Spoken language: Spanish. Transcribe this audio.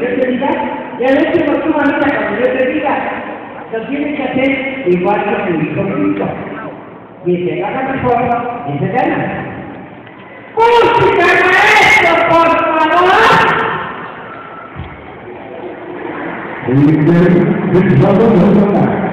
yo te diga, y a veces por tu manera, cuando yo te diga, lo tienes que hacer igual que tu hijo Cristo. Dice, haga mejor, y se gana. ¡Música, maestro, por favor!